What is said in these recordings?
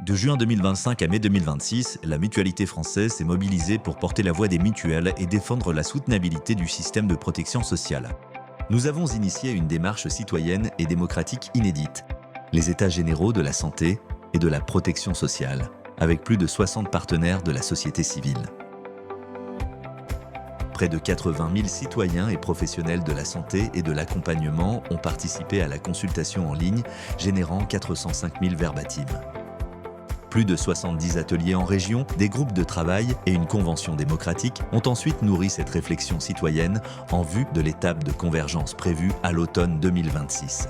De juin 2025 à mai 2026, la Mutualité française s'est mobilisée pour porter la voix des mutuelles et défendre la soutenabilité du système de protection sociale. Nous avons initié une démarche citoyenne et démocratique inédite, les États généraux de la santé et de la protection sociale, avec plus de 60 partenaires de la société civile. Près de 80 000 citoyens et professionnels de la santé et de l'accompagnement ont participé à la consultation en ligne, générant 405 000 verbatims. Plus de 70 ateliers en région, des groupes de travail et une convention démocratique ont ensuite nourri cette réflexion citoyenne en vue de l'étape de convergence prévue à l'automne 2026.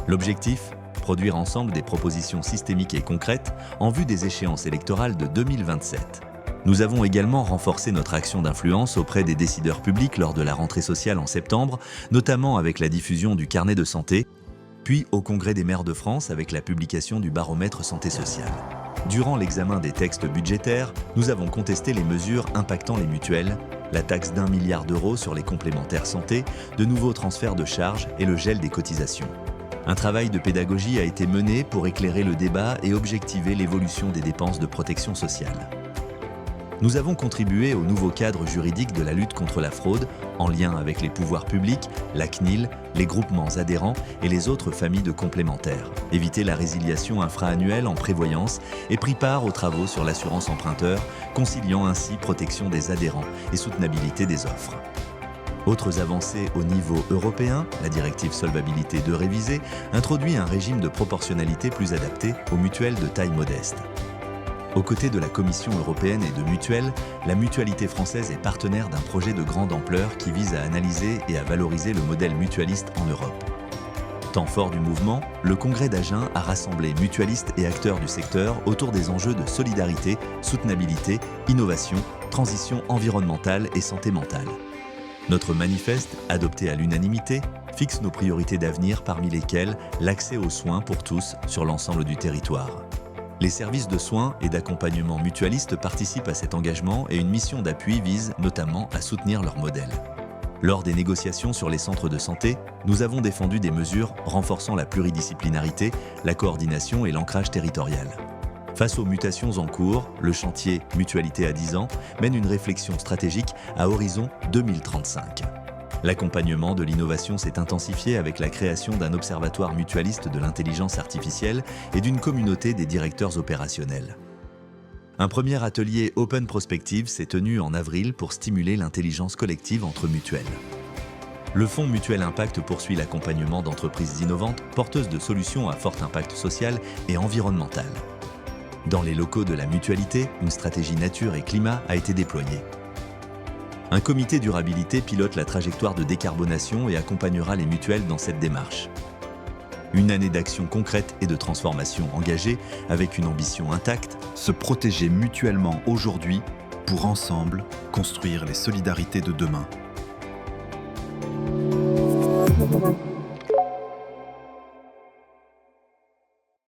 L'objectif ? Produire ensemble des propositions systémiques et concrètes en vue des échéances électorales de 2027. Nous avons également renforcé notre action d'influence auprès des décideurs publics lors de la rentrée sociale en septembre, notamment avec la diffusion du carnet de santé, puis au Congrès des maires de France avec la publication du baromètre santé sociale. Durant l'examen des textes budgétaires, nous avons contesté les mesures impactant les mutuelles, la taxe d'1 milliard d'euros sur les complémentaires santé, de nouveaux transferts de charges et le gel des cotisations. Un travail de pédagogie a été mené pour éclairer le débat et objectiver l'évolution des dépenses de protection sociale. Nous avons contribué au nouveau cadre juridique de la lutte contre la fraude, en lien avec les pouvoirs publics, la CNIL, les groupements adhérents et les autres familles de complémentaires, évité la résiliation infra-annuelle en prévoyance et pris part aux travaux sur l'assurance emprunteur, conciliant ainsi protection des adhérents et soutenabilité des offres. Autres avancées au niveau européen, la directive Solvabilité 2 révisée introduit un régime de proportionnalité plus adapté aux mutuelles de taille modeste. Aux côtés de la Commission européenne et de mutuelles, la Mutualité française est partenaire d'un projet de grande ampleur qui vise à analyser et à valoriser le modèle mutualiste en Europe. Temps fort du mouvement, le Congrès d'Agen a rassemblé mutualistes et acteurs du secteur autour des enjeux de solidarité, soutenabilité, innovation, transition environnementale et santé mentale. Notre manifeste, adopté à l'unanimité, fixe nos priorités d'avenir parmi lesquelles l'accès aux soins pour tous sur l'ensemble du territoire. Les services de soins et d'accompagnement mutualistes participent à cet engagement et une mission d'appui vise notamment à soutenir leur modèle. Lors des négociations sur les centres de santé, nous avons défendu des mesures renforçant la pluridisciplinarité, la coordination et l'ancrage territorial. Face aux mutations en cours, le chantier Mutualité à 10 ans mène une réflexion stratégique à horizon 2035. L'accompagnement de l'innovation s'est intensifié avec la création d'un observatoire mutualiste de l'intelligence artificielle et d'une communauté des directeurs opérationnels. Un premier atelier Open Prospective s'est tenu en avril pour stimuler l'intelligence collective entre mutuelles. Le Fonds Mutuel Impact poursuit l'accompagnement d'entreprises innovantes porteuses de solutions à fort impact social et environnemental. Dans les locaux de la mutualité, une stratégie nature et climat a été déployée. Un comité durabilité pilote la trajectoire de décarbonation et accompagnera les mutuelles dans cette démarche. Une année d'action concrète et de transformation engagée avec une ambition intacte. Se protéger mutuellement aujourd'hui pour ensemble construire les solidarités de demain.